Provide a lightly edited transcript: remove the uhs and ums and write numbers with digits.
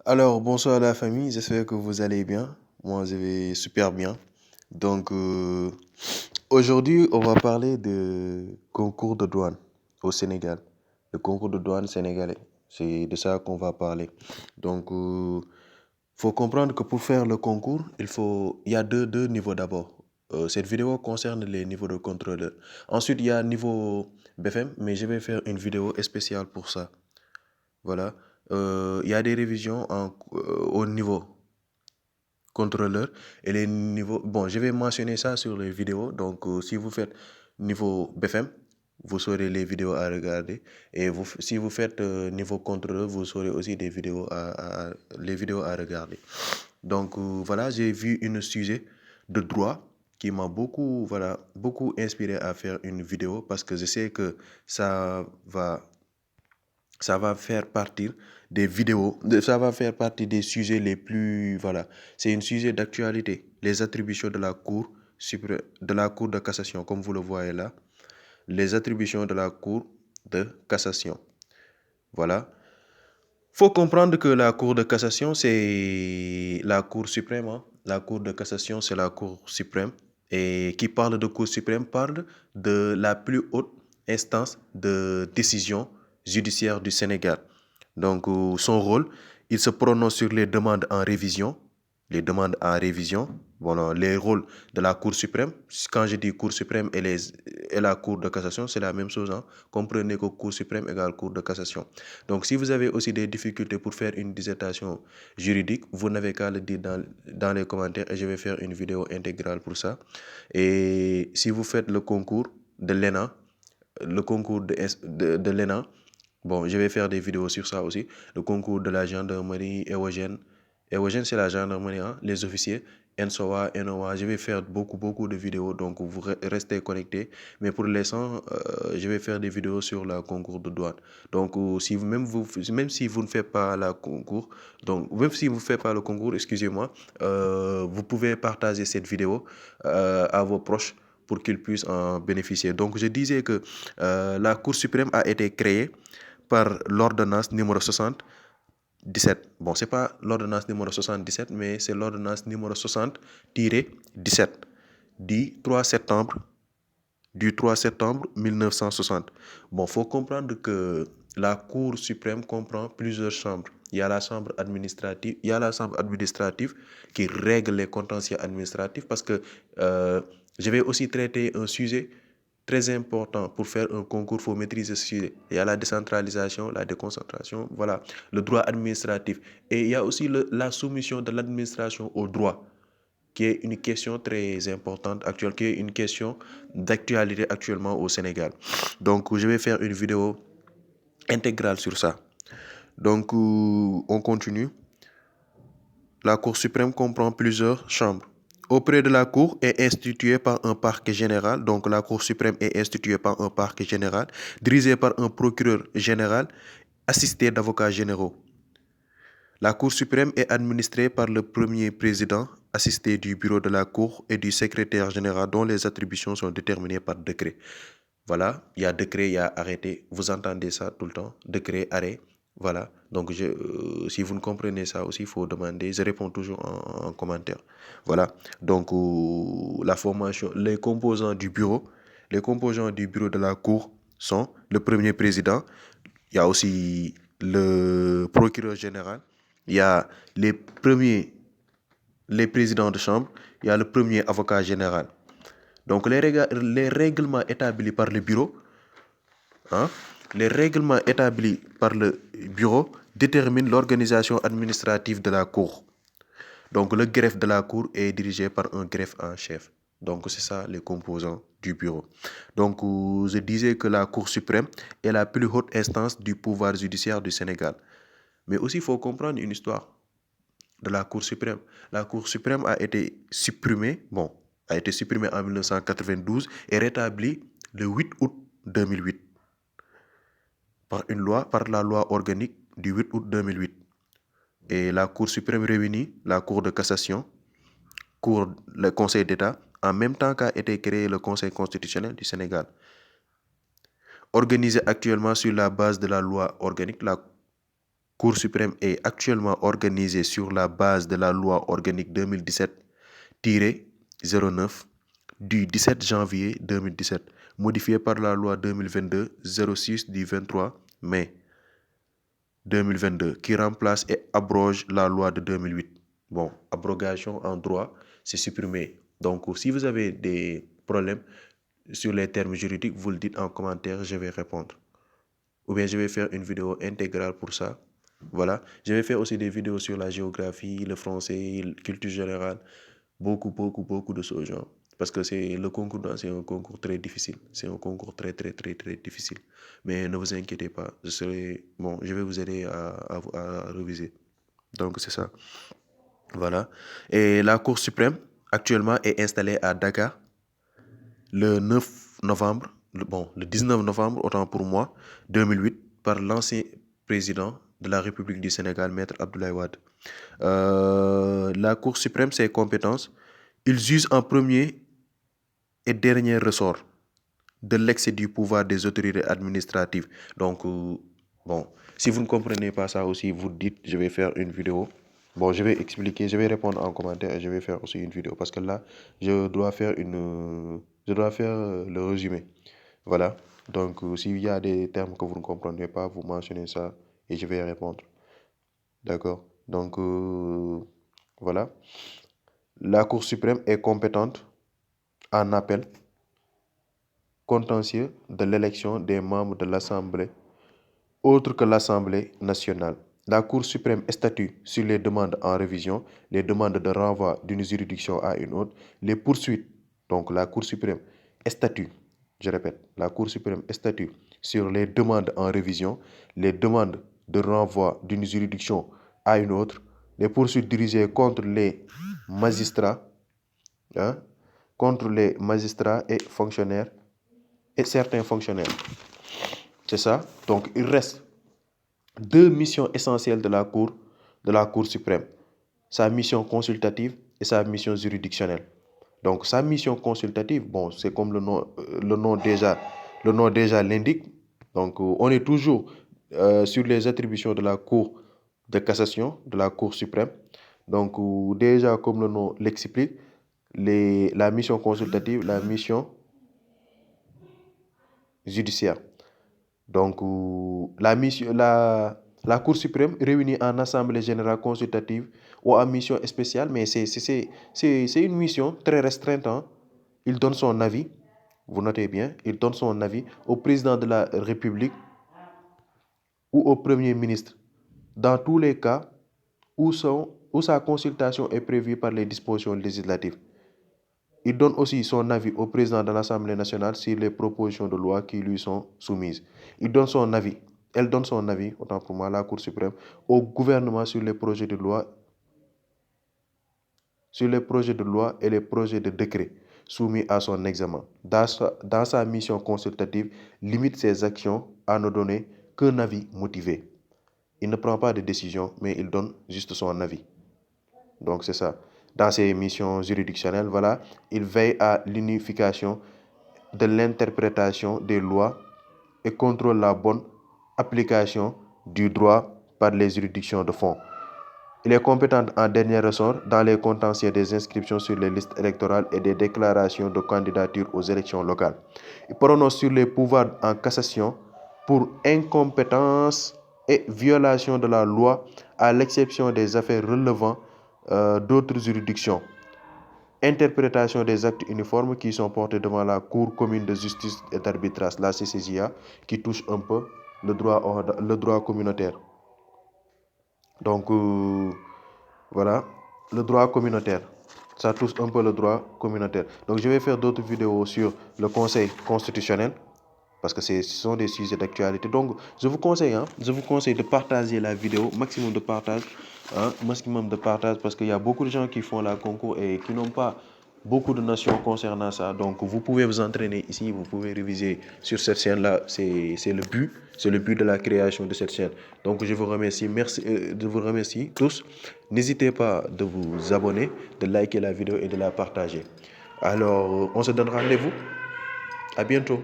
Alors, bonsoir à la famille, j'espère que vous allez bien. Moi, je vais super bien. Donc, aujourd'hui, on va parler de concours de douane au Sénégal. Le concours de douane sénégalais. C'est de ça qu'on va parler. Donc, faut comprendre que pour faire le concours, il y a deux niveaux d'abord. Cette vidéo concerne les niveaux de contrôleur. Ensuite, il y a niveau BFM, mais je vais faire une vidéo spéciale pour ça. Voilà. Il y a des révisions au niveau contrôleur et les niveaux. Bon, je vais mentionner ça sur les vidéos. Donc, si vous faites niveau BFM, vous saurez les vidéos à regarder. Et si vous faites niveau contrôleur, vous saurez aussi des vidéos les vidéos à regarder. Donc, voilà, j'ai vu un sujet de droit qui m'a beaucoup, voilà, beaucoup inspiré à faire une vidéo parce que je sais que ça va ça va faire partie des vidéos, ça va faire partie des sujets les plus, voilà, c'est un sujet d'actualité, les attributions de la de la Cour de cassation, comme vous le voyez là, les attributions de la Cour de cassation. Voilà. Faut comprendre que la Cour de cassation, c'est la Cour suprême, hein. La Cour de cassation, c'est la Cour suprême. Et qui parle de Cour suprême parle de la plus haute instance de décision judiciaire du Sénégal. Donc, son rôle, il se prononce sur les demandes en révision, les demandes en révision, voilà, les rôles de la Cour suprême. Quand je dis Cour suprême et la Cour de cassation, c'est la même chose, hein. Comprenez que Cour suprême égale Cour de cassation. Donc, si vous avez aussi des difficultés pour faire une dissertation juridique, vous n'avez qu'à le dire dans les commentaires et je vais faire une vidéo intégrale pour ça. Et si vous faites le concours de l'ENA, le concours de l'ENA, bon, je vais faire des vidéos sur ça aussi. Le concours de la gendarmerie, Eogène. Eogène, c'est la gendarmerie, hein, les officiers. NSOA, NOA, je vais faire beaucoup de vidéos, donc vous restez connectés. Mais pour l'instant, je vais faire des vidéos sur le concours de douane. Donc, si même si vous ne faites pas la concours, donc même si vous ne faites pas le concours, excusez-moi, vous pouvez partager cette vidéo à vos proches pour qu'ils puissent en bénéficier. Donc, je disais que la Cour suprême a été créée par l'ordonnance numéro 17. Bon, c'est pas l'ordonnance numéro 77, mais c'est l'ordonnance numéro 60-17 du 3 septembre, du 3 septembre 1960. Bon, faut comprendre que la Cour suprême comprend plusieurs chambres. Il y a la chambre administrative, il y a la chambre administrative qui règle les contentieux administratifs parce que je vais aussi traiter un sujet très important pour faire un concours, il faut maîtriser ce sujet. Il y a la décentralisation, la déconcentration, voilà, le droit administratif. Et il y a aussi la soumission de l'administration au droit, qui est une question très importante actuelle, qui est une question d'actualité actuellement au Sénégal. Donc, je vais faire une vidéo intégrale sur ça. Donc, on continue. La Cour suprême comprend plusieurs chambres. Auprès de la Cour est instituée par un parquet général, donc la Cour suprême est instituée par un parquet général, dirigé par un procureur général, assisté d'avocats généraux. La Cour suprême est administrée par le premier président, assisté du bureau de la Cour et du secrétaire général dont les attributions sont déterminées par décret. Voilà, il y a décret, il y a arrêté. Vous entendez ça tout le temps, décret, arrêt. Voilà, donc si vous ne comprenez ça aussi, il faut demander. Je réponds toujours en commentaire. Voilà, donc la formation, les composants du bureau de la Cour sont le premier président, il y a aussi le procureur général, il y a les présidents de chambre, il y a le premier avocat général. Donc les règlements établis par le bureau, hein, les règlements établis par le bureau déterminent l'organisation administrative de la Cour. Donc le greffe de la Cour est dirigé par un greffe en chef. Donc c'est ça les composants du bureau. Donc je disais que la Cour suprême est la plus haute instance du pouvoir judiciaire du Sénégal. Mais aussi il faut comprendre une histoire de la Cour suprême. La Cour suprême a été supprimée, bon, a été supprimée en 1992 et rétablie le 8 août 2008 par la loi organique du 8 août 2008. Et la Cour suprême réunit la Cour de cassation, le Conseil d'État, en même temps qu'a été créé le Conseil constitutionnel du Sénégal. Organisé actuellement sur la base de la loi organique, la Cour suprême est actuellement organisée sur la base de la loi organique 2017-09 du 17 janvier 2017, modifiée par la loi 2022-06 du 23 mai 2022, qui remplace et abroge la loi de 2008. Bon, abrogation en droit, c'est supprimer. Donc, si vous avez des problèmes sur les termes juridiques, vous le dites en commentaire, je vais répondre. Ou bien je vais faire une vidéo intégrale pour ça. Voilà. Je vais faire aussi des vidéos sur la géographie, le français, la culture générale. Beaucoup de choses, genre. Parce que c'est le concours, c'est un concours très difficile. C'est un concours très difficile. Mais ne vous inquiétez pas, je vais vous aider à réviser. Donc c'est ça. Voilà. Et la Cour suprême, actuellement, est installée à Dakar le 9 novembre, le 19 novembre, autant pour moi, 2008, par l'ancien président de la République du Sénégal, Maître Abdoulaye Wade. La Cour suprême, ses compétences, il juge en premier et dernier ressort de l'excès du pouvoir des autorités administratives. Donc, bon, si vous ne comprenez pas ça aussi, vous dites, je vais faire une vidéo. Bon, je vais expliquer, je vais répondre en commentaire et je vais faire aussi une vidéo parce que là, je dois faire le résumé. Voilà. Donc, s'il y a des termes que vous ne comprenez pas, vous mentionnez ça et je vais répondre. D'accord. Donc, voilà. La Cour suprême est compétente en appel contentieux de l'élection des membres de l'Assemblée, autre que l'Assemblée nationale. La Cour suprême statue sur les demandes en révision, les demandes de renvoi d'une juridiction à une autre, les poursuites. Donc la Cour suprême statue, je répète, la Cour suprême statue sur les demandes en révision, les demandes de renvoi d'une juridiction à une autre, les poursuites dirigées contre les magistrats, et fonctionnaires et certains fonctionnaires. C'est ça. Donc, il reste deux missions essentielles de la Cour suprême. Sa mission consultative et sa mission juridictionnelle. Donc, sa mission consultative, bon, c'est comme le nom déjà l'indique. Donc, on est toujours sur les attributions de la Cour de cassation, de la Cour suprême. Donc, déjà, comme le nom l'explique, la mission consultative, la mission judiciaire. Donc, la Cour suprême réunie en Assemblée générale consultative ou en mission spéciale, mais c'est une mission très restreinte. Il donne son avis, vous notez bien, il donne son avis au président de la République ou au Premier ministre, dans tous les cas où sa consultation est prévue par les dispositions législatives. Il donne aussi son avis au président de l'Assemblée nationale sur les propositions de loi qui lui sont soumises. Elle donne son avis, autant pour moi, la Cour suprême, au gouvernement sur les projets de loi, et les projets de décret soumis à son examen. Dans sa mission consultative, limite ses actions à ne donner qu'un avis motivé. Il ne prend pas de décision, mais il donne juste son avis. Donc c'est ça. Dans ses missions juridictionnelles, voilà, il veille à l'unification de l'interprétation des lois et contrôle la bonne application du droit par les juridictions de fond. Il est compétent en dernier ressort dans les contentieux des inscriptions sur les listes électorales et des déclarations de candidature aux élections locales. Il prononce sur les pouvoirs en cassation pour incompétence et violation de la loi, à l'exception des affaires relevant d'autres juridictions. Interprétation des actes uniformes qui sont portés devant la Cour commune de justice et d'arbitrage, la CCJA, qui touche un peu le droit communautaire. Donc, voilà, le droit communautaire. Ça touche un peu le droit communautaire. Donc, je vais faire d'autres vidéos sur le Conseil constitutionnel, parce que ce sont des sujets d'actualité. Donc, je vous conseille de partager la vidéo, maximum de partage, parce qu'il y a beaucoup de gens qui font la concours et qui n'ont pas beaucoup de notions concernant ça. Donc, vous pouvez vous entraîner ici, vous pouvez réviser sur cette chaîne-là. C'est le but de la création de cette chaîne. Donc, je vous remercie. Merci de vous remercier tous. N'hésitez pas de vous abonner, de liker la vidéo et de la partager. Alors, on se donne rendez-vous. À bientôt.